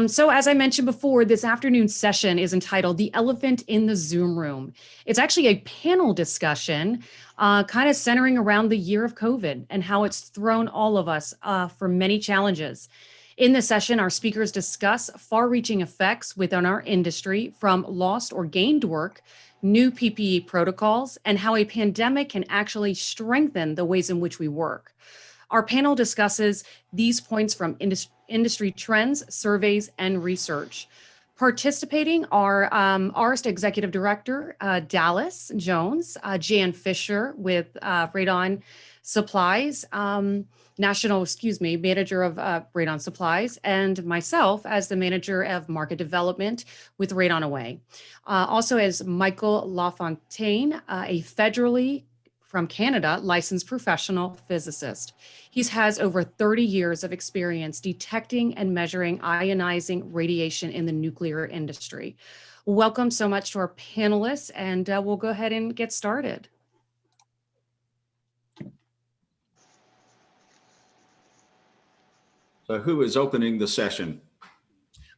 So as I mentioned before, this afternoon's session is entitled The Elephant in the Zoom Room. It's actually a panel discussion kind of centering around the year of COVID and how it's thrown all of us for many challenges. In this session, our speakers discuss far-reaching effects within our industry from lost or gained work, new PPE protocols, and how a pandemic can actually strengthen the ways in which we work. Our panel discusses these points from industry trends, surveys, and research. Participating are AARST Executive Director Dallas Jones, Jan Fisher with Radon Supplies, Manager of Radon Supplies, and myself as the Manager of Market Development with Radon Away. Also as Michael Lafontaine, a federally from Canada, licensed professional physicist. He has over 30 years of experience detecting and measuring ionizing radiation in the nuclear industry. Welcome so much to our panelists, and we'll go ahead and get started. So who is opening the session?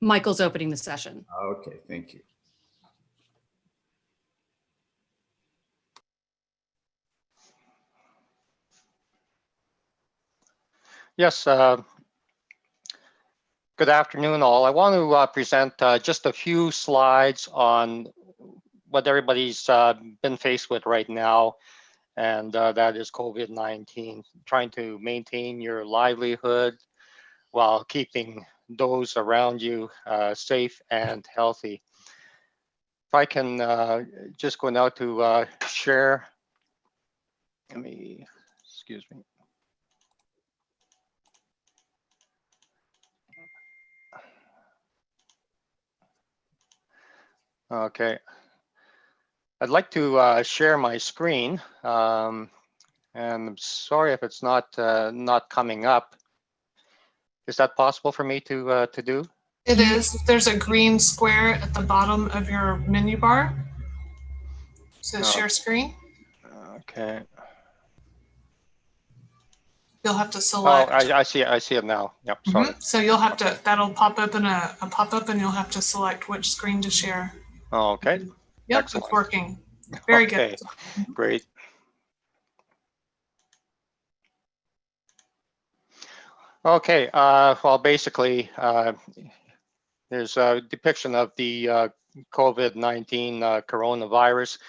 Michael's opening the session. Okay, thank you. Yes, good afternoon all. I want to present just a few slides on what everybody's been faced with right now, and that is COVID-19, trying to maintain your livelihood while keeping those around you safe and healthy. If I can just go now to share, excuse me. Okay, I'd like to share my screen, and I'm sorry if it's not coming up. Is that possible for me to do? It is. There's a green square at the bottom of your menu bar. So share screen. Okay. You'll have to select. Oh, I see it. I see it now. Yep. Sorry. So you'll have to. That'll pop up in a pop-up, and you'll have to select which screen to share. Oh, okay. Yep, Excellent. it's working. Very okay. good. Great. Okay. Well, basically, there's a depiction of the COVID-19 coronavirus,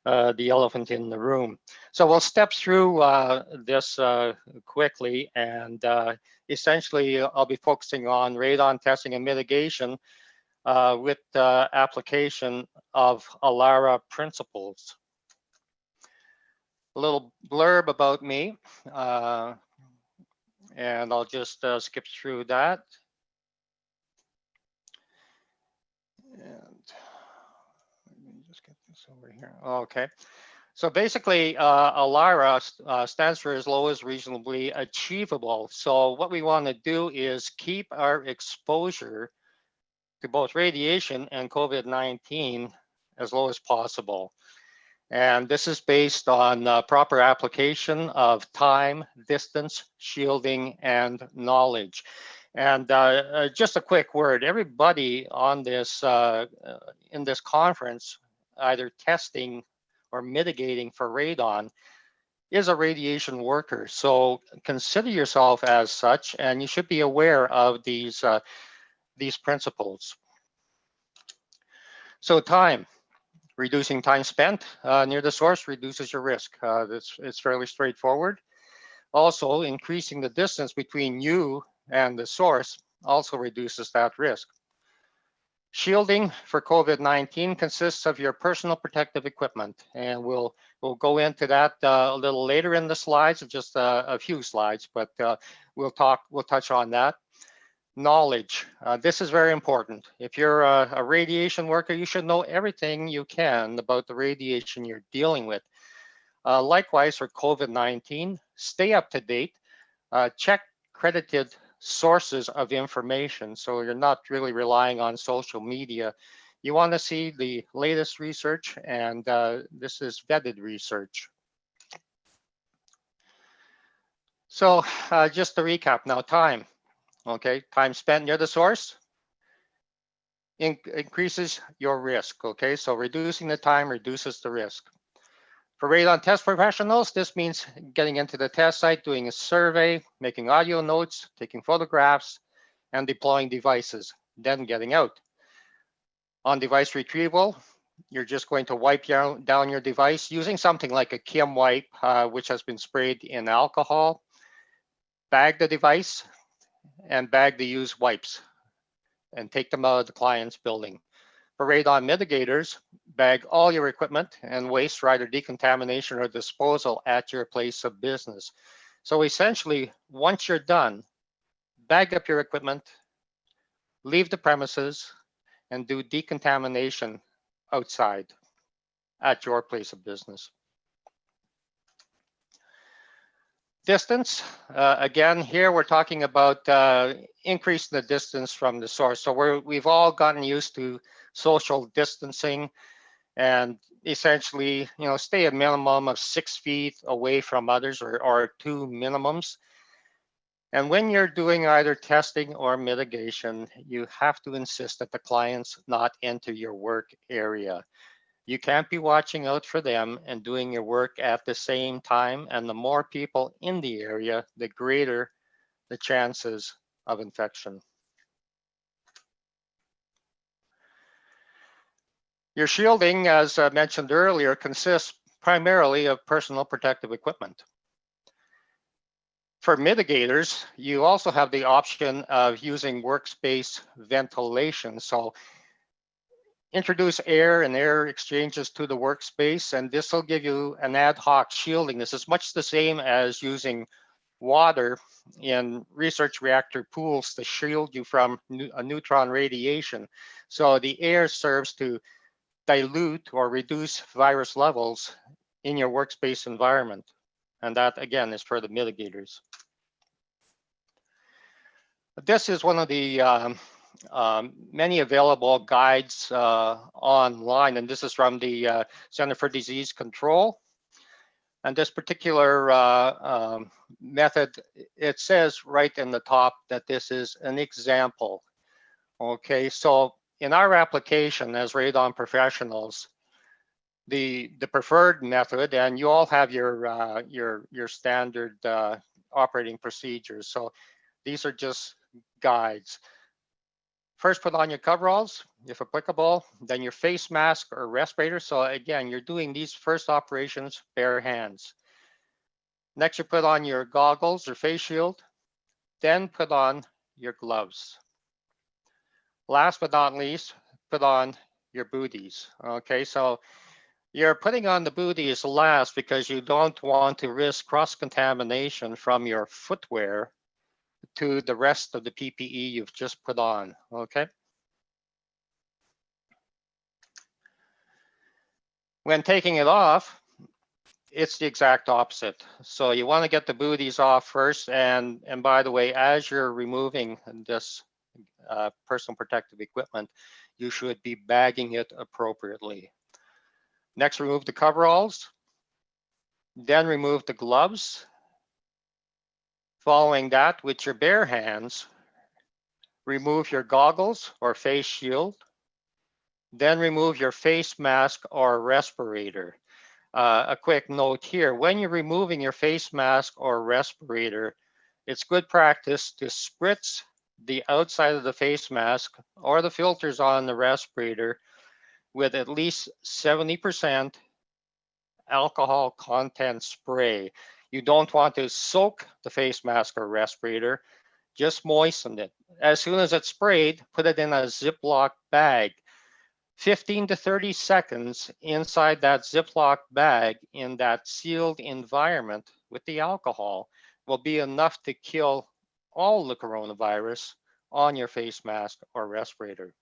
the elephant in the room. So we'll step through this quickly, and essentially I'll be focusing on radon testing and mitigation with application of AARST principles. A little blurb about me, and I'll just skip through that. And let me just get this over here. Okay. So basically, AARST stands for as low as reasonably achievable. So what we want to do is keep our exposure to both radiation and COVID-19 as low as possible. And this is based on proper application of time, distance, shielding, and knowledge. And just a quick word, everybody on this in this conference, either testing or mitigating for radon, is a radiation worker. So consider yourself as such, and you should be aware of these principles. So time, reducing time spent near the source reduces your risk. It's fairly straightforward. Also, increasing the distance between you and the source also reduces that risk. Shielding for COVID-19 consists of your personal protective equipment, and we'll go into that a little later in the slides, just a few slides, but we'll touch on that. Knowledge, this is very important. If you're a radiation worker, you should know everything you can about the radiation you're dealing with. Likewise for COVID-19, stay up to date, check credited sources of information, so you're not really relying on social media. You want to see the latest research, and this is vetted research. So just to recap now, time. Okay, time spent near the source increases your risk. Okay, so reducing the time reduces the risk. For radon test professionals, this means getting into the test site, doing a survey, making audio notes, taking photographs, and deploying devices, then getting out. On device retrieval, you're just going to wipe down your device using something like a Kim wipe, which has been sprayed in alcohol. Bag the device and bag the used wipes and take them out of the client's building. For radon mitigators, bag all your equipment and waste for either decontamination or disposal at your place of business. So essentially, once you're done, bag up your equipment, leave the premises, and do decontamination outside at your place of business. Distance, again, here we're talking about increasing the distance from the source. So we've all gotten used to social distancing and essentially, stay a minimum of 6 feet away from others or 2 minimums. And when you're doing either testing or mitigation, you have to insist that the clients not enter your work area. You can't be watching out for them and doing your work at the same time. And the more people in the area, the greater the chances of infection. Your shielding, as I mentioned earlier, consists primarily of personal protective equipment. For mitigators, you also have the option of using workspace ventilation. So introduce air and air exchanges to the workspace, and this will give you an ad hoc shielding. This is much the same as using water in research reactor pools to shield you from a neutron radiation. So the air serves to dilute or reduce virus levels in your workspace environment. And that, again, is for the mitigators. This is one of the many available guides online, and this is from the Center for Disease Control. And this particular method, it says right in the top that this is an example. Okay, so in our application as radon professionals, the preferred method, and you all have your standard operating procedures. So these are just guides. First, put on your coveralls, if applicable, then your face mask or respirator. So again, you're doing these first operations bare hands. Next, you put on your goggles or face shield, then put on your gloves. Last but not least, put on your booties. Okay, so you're putting on the booties last because you don't want to risk cross-contamination from your footwear to the rest of the PPE you've just put on, okay? When taking it off, it's the exact opposite. So you want to get the booties off first, and by the way, as you're removing this personal protective equipment, you should be bagging it appropriately. Next, remove the coveralls, then remove the gloves. Following that, with your bare hands, remove your goggles or face shield, then remove your face mask or respirator. A quick note here, when you're removing your face mask or respirator, it's good practice to spritz the outside of the face mask or the filters on the respirator with at least 70% alcohol content spray. You don't want to soak the face mask or respirator, just moisten it. As soon as it's sprayed, put it in a Ziploc bag. 15 to 30 seconds inside that Ziploc bag in that sealed environment with the alcohol will be enough to kill all the coronavirus on your face mask or respirator.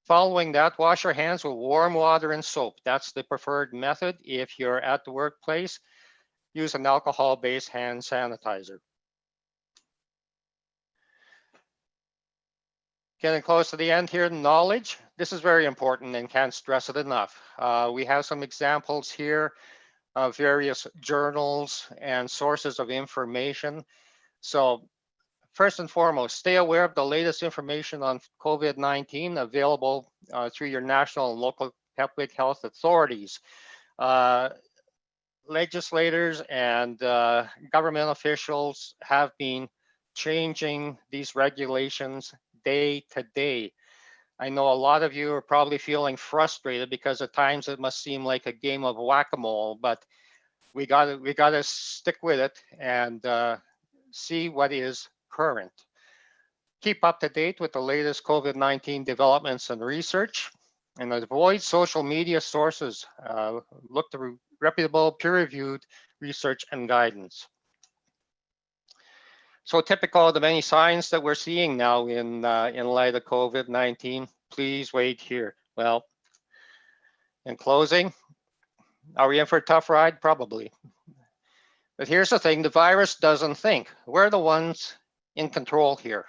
Following that, wash your hands with warm water and soap. That's the preferred method. If you're at the workplace, use an alcohol-based hand sanitizer. Getting close to the end here, knowledge. This is very important and can't stress it enough. We have some examples here of various journals and sources of information. So First and foremost, stay aware of the latest information on COVID-19 available through your national and local public health authorities. Legislators and government officials have been changing these regulations day to day. I know a lot of you are probably feeling frustrated because at times it must seem like a game of whack-a-mole, but we gotta stick with it and see what is current. Keep up to date with the latest COVID-19 developments and research, and avoid social media sources. Look to reputable, peer-reviewed research and guidance. So typical of the many signs that we're seeing now in light of COVID-19, please wait here. Well, in closing, are we in for a tough ride? Probably. But here's the thing, the virus doesn't think. We're the ones in control here.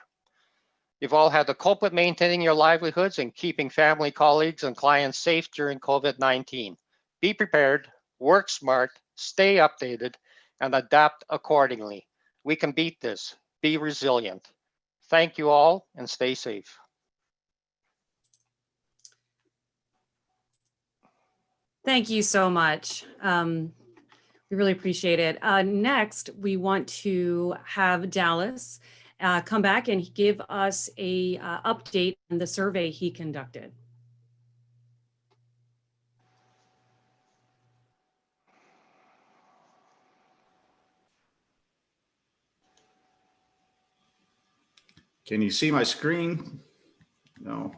You've all had to cope with maintaining your livelihoods and keeping family, colleagues, and clients safe during COVID-19. Be prepared, work smart, stay updated, and adapt accordingly. We can beat this. Be resilient. Thank you all and stay safe. Thank you so much. We really appreciate it. Next, we want to have Dallas come back and give us a update on the survey he conducted. Can you see my screen? No.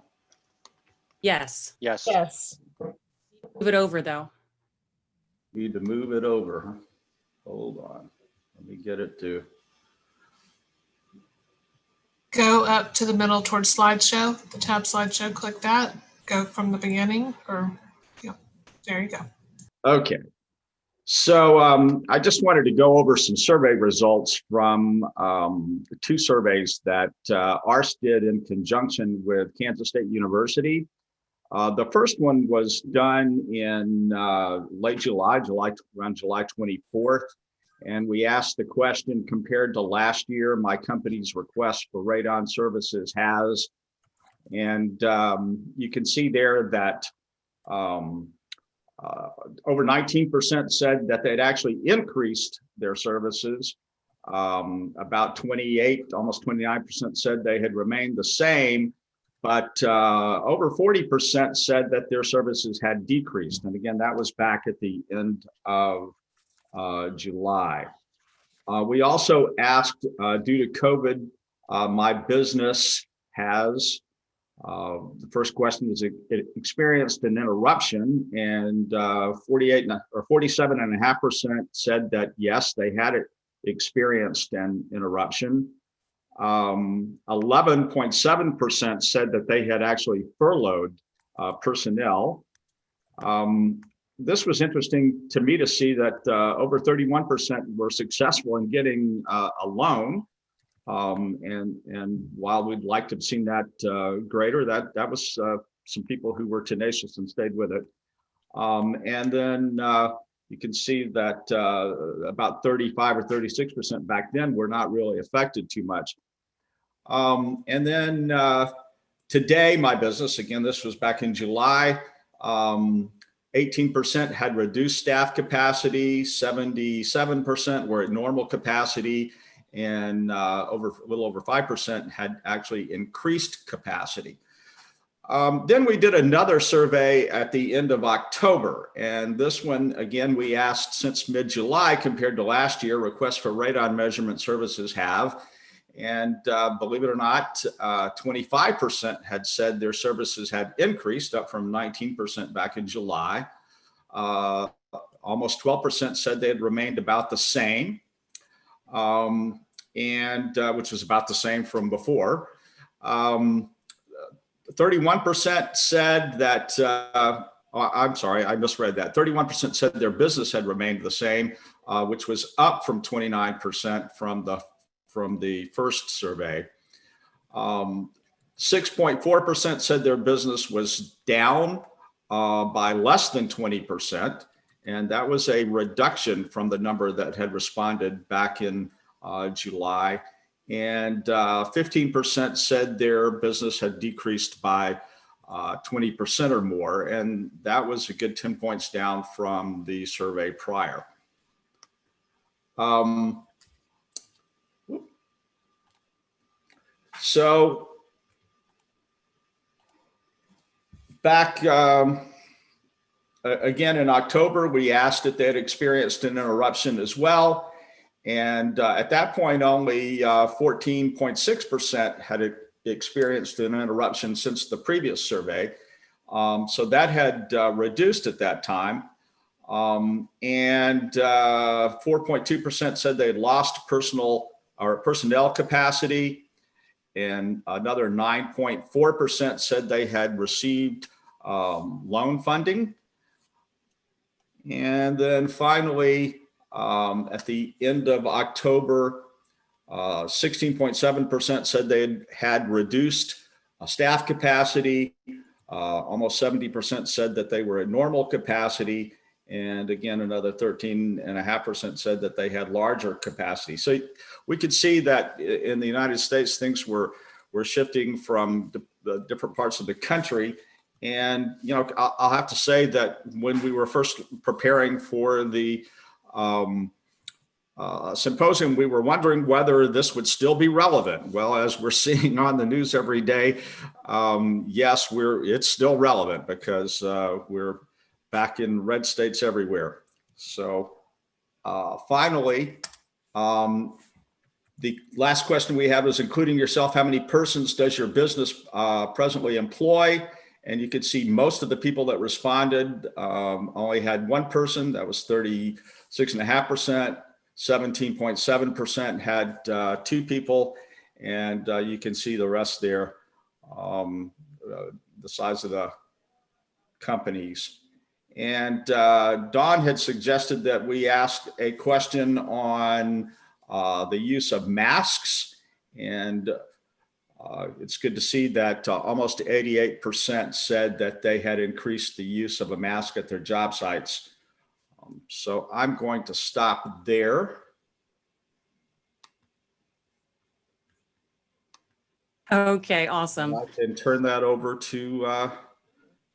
Yes. Yes. Yes. Move it over though. Need to move it over. Huh? Hold on. Let me get it to. Go up to the middle towards slideshow, the tab slideshow, click that. Go from the beginning or, yeah, there you go. Okay. So I just wanted to go over some survey results from two surveys that AARST did in conjunction with Kansas State University. The first one was done in late July, around July 24th. And we asked the question, compared to last year, my company's request for radon services has. And you can see there that over 19% said that they'd actually increased their services. About 28, almost 29% said they had remained the same, but over 40% said that their services had decreased. And again, that was back at the end of July. We also asked, due to COVID, my business has, the first question was, it experienced an interruption, and 47.5% said that yes, they had experienced an interruption. 11.7% said that they had actually furloughed personnel. This was interesting to me to see that over 31% were successful in getting a loan. And while we'd like to have seen that greater, that was some people who were tenacious and stayed with it. And then you can see that about 35 or 36% back then were not really affected too much. And then today, my business, again, this was back in July, 18% had reduced staff capacity, 77% were at normal capacity, and a little over 5% had actually increased capacity. Then we did another survey at the end of October, and this one, again, we asked since mid-July compared to last year, requests for radon measurement services have, and believe it or not, 25% had said their services had increased, up from 19% back in July. Almost 12% said they had remained about the same, and which was about the same from before. 31% said that, I'm sorry, I misread that. 31% said their business had remained the same, which was up from 29% from the first survey. 6.4% said their business was down by less than 20. And that was a reduction from the number that had responded back in July. and 15% said their business had decreased by 20% or more, and that was a good 10 points down from the survey prior. So back again in October, we asked if they had experienced an interruption as well. And at that point, only 14.6% had experienced an interruption since the previous survey. So that had reduced at that time. And 4.2% said they had lost personnel capacity. And another 9.4% said they had received loan funding. And then finally, at the end of October, 16.7% said they had reduced staff capacity. Almost 70% said that they were at normal capacity. And again, another 13.5% said that they had larger capacity. So we could see that in the United States, things were shifting from the different parts of the country. And, you know, I'll have to say that when we were first preparing for the symposium, we were wondering whether this would still be relevant. Well, as we're seeing on the news every day, yes, it's still relevant because we're back in red states everywhere. So finally, the last question we have is, including yourself, how many persons does your business presently employ? And you could see most of the people that responded only had one person. That was 36.5%. 17.7% had two people. And you can see the rest there, the size of the companies. And Dawn had suggested that we ask a question on the use of masks. And it's good to see that almost 88% said that they had increased the use of a mask at their job sites. So I'm going to stop there. Okay, awesome. I can turn that over to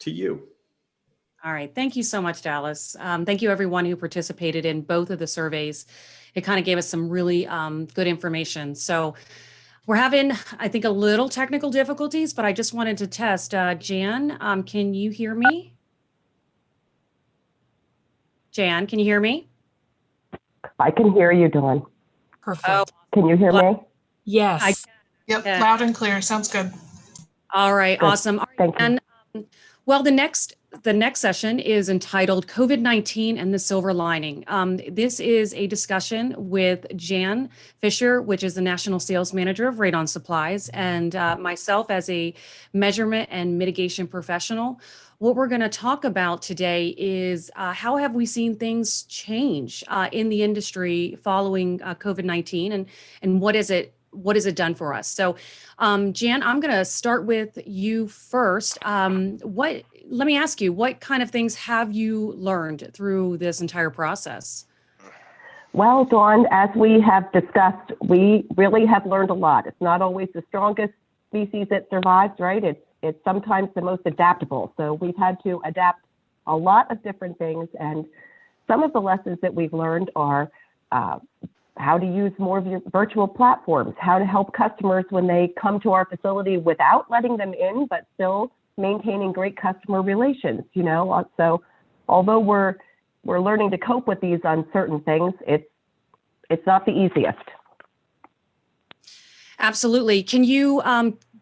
you. All right. Thank you so much, Dallas. Thank you, everyone who participated in both of the surveys. It kind of gave us some really good information. So we're having, I think, a little technical difficulties, but I just wanted to test. Jan, can you hear me? Jan, can you hear me? I can hear you, Dawn. Perfect. Oh, Can you hear me? Yes. Yep, Yeah. loud and clear. Sounds good. all right. Good. Awesome. All right, Thank you. and well, the next session is entitled COVID-19 and the Silver Lining. This is a discussion with Jan Fisher, which is the National Sales Manager of Radon Supplies, and myself as a measurement and mitigation professional. What we're going to talk about today is how have we seen things change in the industry following COVID-19, and what has it done for us? So, Jan, I'm going to start with you first. Let me ask you, what kind of things have you learned through this entire process? Well, Dawn, as we have discussed, we really have learned a lot. It's not always the strongest species that survives, right? It's sometimes the most adaptable. So we've had to adapt a lot of different things. And some of the lessons that we've learned are how to use more of your virtual platforms, how to help customers when they come to our facility without letting them in, but still maintaining great customer relations, you know. So although we're learning to cope with these uncertain things, it's not the easiest. Absolutely. Can you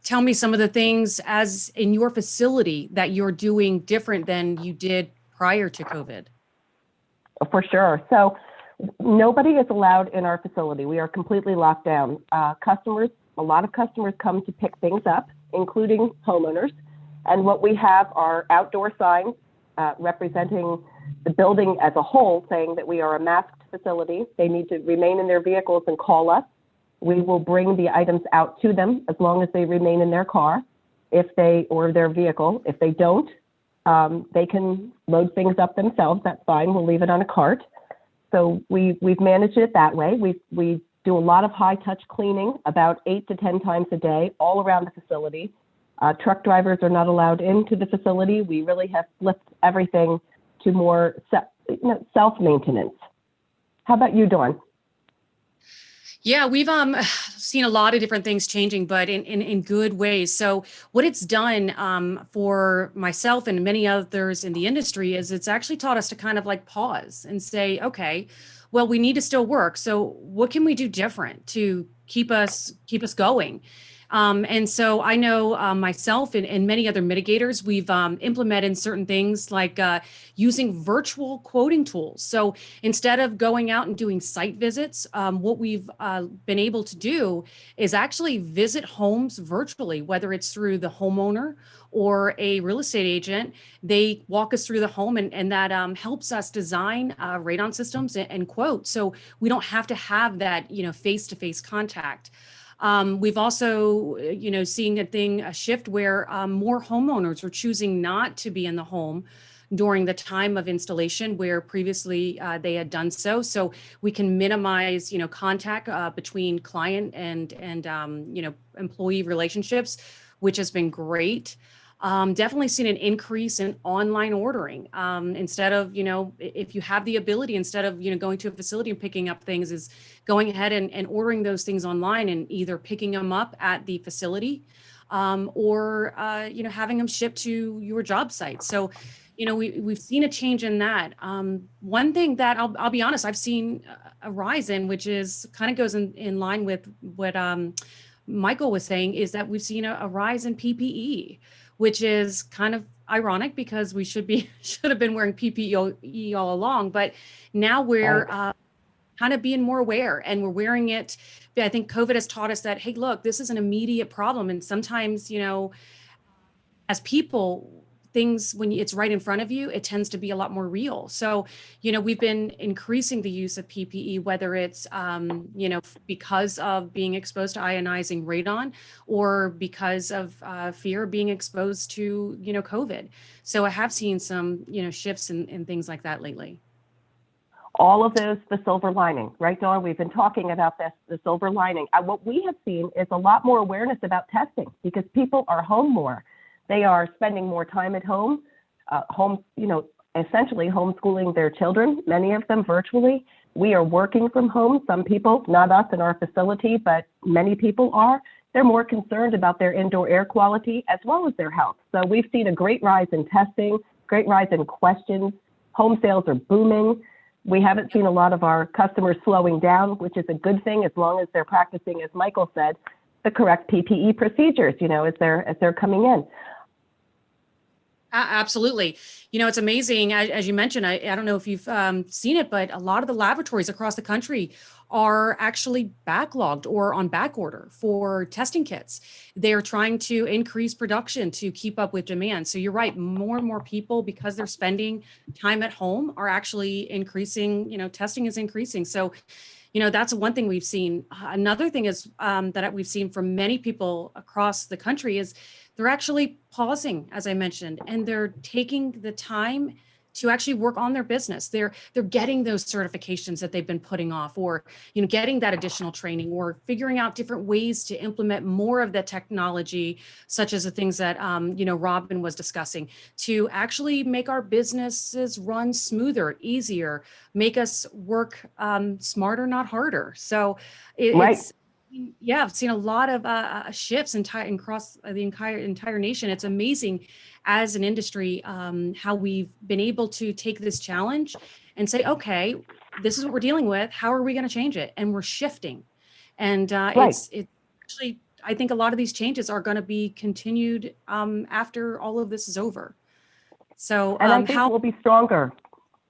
tell me some of the things as in your facility that you're doing different than you did prior to COVID? For sure. So nobody is allowed in our facility. We are completely locked down. A lot of customers come to pick things up, including homeowners. And what we have are outdoor signs representing the building as a whole, saying that we are a masked facility. They need to remain in their vehicles and call us. We will bring the items out to them as long as they remain in their car, or their vehicle. If they don't, they can load things up themselves. That's fine. We'll leave it on a cart. So we've managed it that way. We do a lot of high touch cleaning, about 8 to 10 times a day, all around the facility. Truck drivers are not allowed into the facility. We really have flipped everything to more self-maintenance. How about you, Dawn? Yeah, we've seen a lot of different things changing, but in good ways. So what it's done for myself and many others in the industry is it's actually taught us to kind of like pause and say, okay, well, we need to still work. So what can we do different to keep us going? And so I know myself and many other mitigators, we've implemented certain things like using virtual quoting tools. So instead of going out and doing site visits, what we've been able to do is actually visit homes virtually, whether it's through the homeowner or a real estate agent. They walk us through the home, and that helps us design radon systems and quote. So we don't have to have that, face-to-face contact. We've also, seeing a shift where more homeowners are choosing not to be in the home during the time of installation, where previously they had done so. So we can minimize, contact between client and employee relationships, which has been great. Definitely seen an increase in online ordering. Instead of, if you have the ability, instead of, going to a facility and picking up things, is going ahead and ordering those things online and either picking them up at the facility or, having them shipped to your job site. So, we've seen a change in that. One thing that I'll be honest, I've seen a rise in, which is kind of goes in line with what Michael was saying, is that we've seen a rise in PPE, which is kind of ironic because we should have been wearing PPE all along, but now we're kind of being more aware and we're wearing it. I think COVID has taught us that, hey, look, this is an immediate problem. And sometimes, as people, things, when it's right in front of you, it tends to be a lot more real. So, we've been increasing the use of PPE, whether it's, because of being exposed to ionizing radon or because of fear of being exposed to, COVID. So I have seen some, shifts in things like that lately. All of those, the silver lining, right, Dawn? We've been talking about this, the silver lining. What we have seen is a lot more awareness about testing because people are home more. They are spending more time at home, essentially homeschooling their children, many of them virtually. We are working from home. Some people, not us in our facility, but many people are. They're more concerned about their indoor air quality as well as their health. So we've seen a great rise in testing, great rise in questions. Home sales are booming. We haven't seen a lot of our customers slowing down, which is a good thing as long as they're practicing, as Michael said, the correct PPE procedures, as they're coming in. Absolutely. It's amazing. As you mentioned, I don't know if you've seen it, but a lot of the laboratories across the country are actually backlogged or on back order for testing kits. They're trying to increase production to keep up with demand. So you're right, more and more people, because they're spending time at home, are actually increasing, testing is increasing. So that's one thing we've seen. Another thing is that we've seen from many people across the country is they're actually pausing, as I mentioned, and they're taking the time to actually work on their business. They're getting those certifications that they've been putting off, or getting that additional training, or figuring out different ways to implement more of the technology, such as the things that Robin was discussing, to actually make our businesses run smoother, easier, make us work smarter, not harder. So it's. Yeah, I've seen a lot of shifts across the entire nation. It's amazing as an industry how we've been able to take this challenge and say, okay, this is what we're dealing with. How are we going to change it? And we're shifting. And it's actually, I think a lot of these changes are going to be continued after all of this is over. So and I think we'll be stronger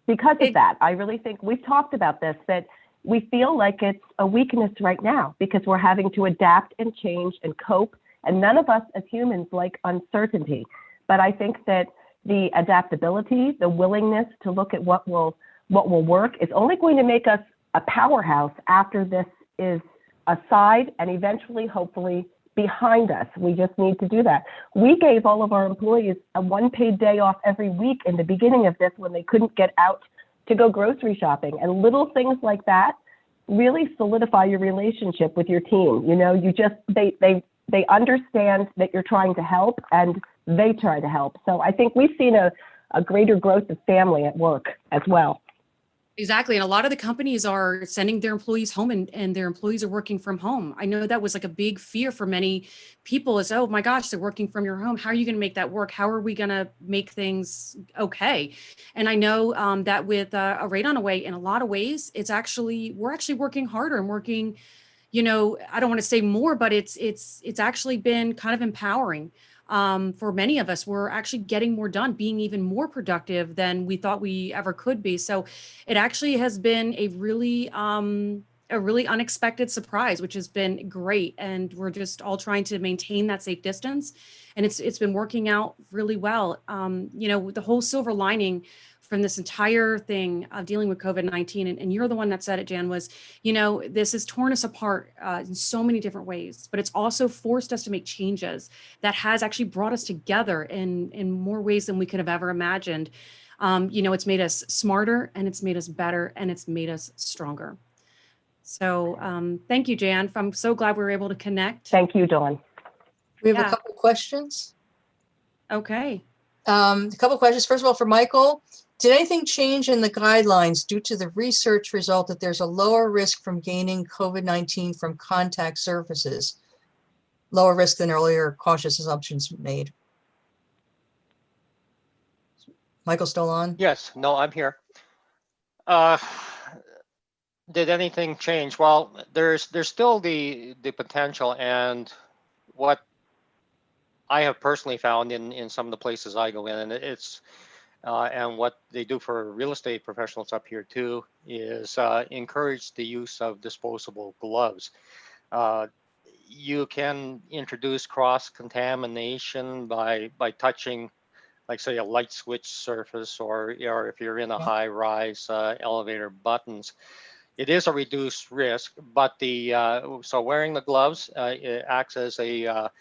because of that. I really think we've talked about this, that we feel like it's a weakness right now because we're having to adapt and change and cope. And none of us as humans like uncertainty. But I think that the adaptability, the willingness to look at what will work is only going to make us a powerhouse after this is aside and eventually, hopefully, behind us. We just need to do that. We gave all of our employees a 1 paid day off every week in the beginning of this when they couldn't get out to go grocery shopping, and little things like that really solidify your relationship with your team. You know, you just, they understand that you're trying to help and they try to help. So I think we've seen a greater growth of family at work as well. Exactly. And a lot of the companies are sending their employees home and their employees are working from home. I know that was like a big fear for many people is, oh my gosh, they're working from your home. How are you going to make that work? How are we going to make things okay? And I know that with a Radon Away, in a lot of ways, we're actually working harder and working, you know, I don't want to say more, but it's actually been kind of empowering. For many of us, we're actually getting more done, being even more productive than we thought we ever could be. So it actually has been a really unexpected surprise, which has been great. And we're just all trying to maintain that safe distance. And it's been working out really well. You know, the whole silver lining from this entire thing of dealing with COVID-19, and you're the one that said it, Jan, was, you know, this has torn us apart in so many different ways, but it's also forced us to make changes that has actually brought us together in more ways than we could have ever imagined. You know, it's made us smarter and it's made us better and it's made us stronger. So thank you, Jan. I'm so glad we were able to connect. Thank you, Dawn. We have Yeah. a couple questions. Okay. A couple questions. First of all, for Michael, did anything change in the guidelines due to the research result that there's a lower risk from gaining COVID-19 from contact surfaces? Lower risk than earlier cautious assumptions made. Michael, still on? Yes, no, I'm here. Did anything change? Well, there's still the potential, and what I have personally found in some of the places I go in, and it's and what they do for real estate professionals up here too, is encourage the use of disposable gloves. You can introduce cross-contamination by touching, like say, a light switch surface, or if you're in a high-rise elevator buttons. It is a reduced risk, but so wearing the gloves it acts as a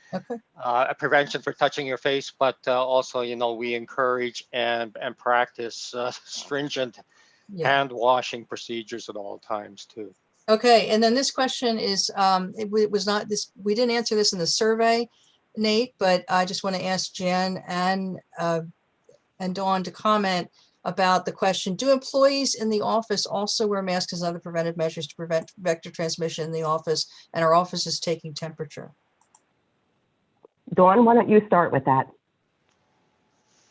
prevention for touching your face, but also, you know, we encourage and practice stringent hand washing procedures at all times too. Okay, and then this question is, it was not this, we didn't answer this in the survey, Nate, but I just want to ask Jen and Dawn to comment about the question: do employees in the office also wear masks and other preventive measures to prevent vector transmission in the office, and our office is taking temperature? Dawn, why don't you start with that?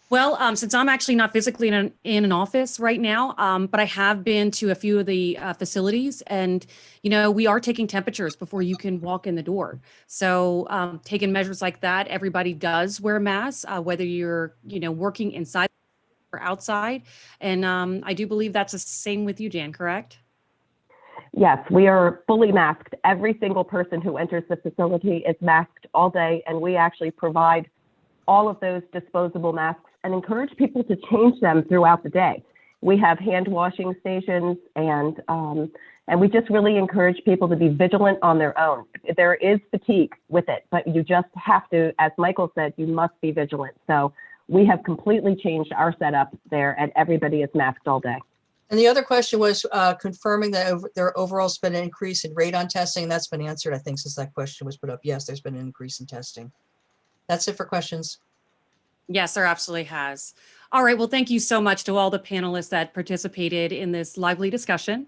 Well, since I'm actually not physically in an office right now, but I have been to a few of the facilities, and you know, we are taking temperatures before you can walk in the door. So taking measures like that, everybody does wear masks, whether you're, you know, working inside or outside. And I do believe that's the same with you, Jan, correct? Yes, we are fully masked. Every single person who enters the facility is masked all day, and we actually provide all of those disposable masks and encourage people to change them throughout the day. We have hand washing stations, and we just really encourage people to be vigilant on their own. There is fatigue with it, but you just have to, as Michael said, you must be vigilant. So we have completely changed our setup there, and everybody is masked all day. And the other question was confirming that there overall has been an increase in radon testing. That's been answered, I think, since that question was put up. Yes, there's been an increase in testing. That's it for questions. Yes, there absolutely has. All right. Well, thank you so much to all the panelists that participated in this lively discussion.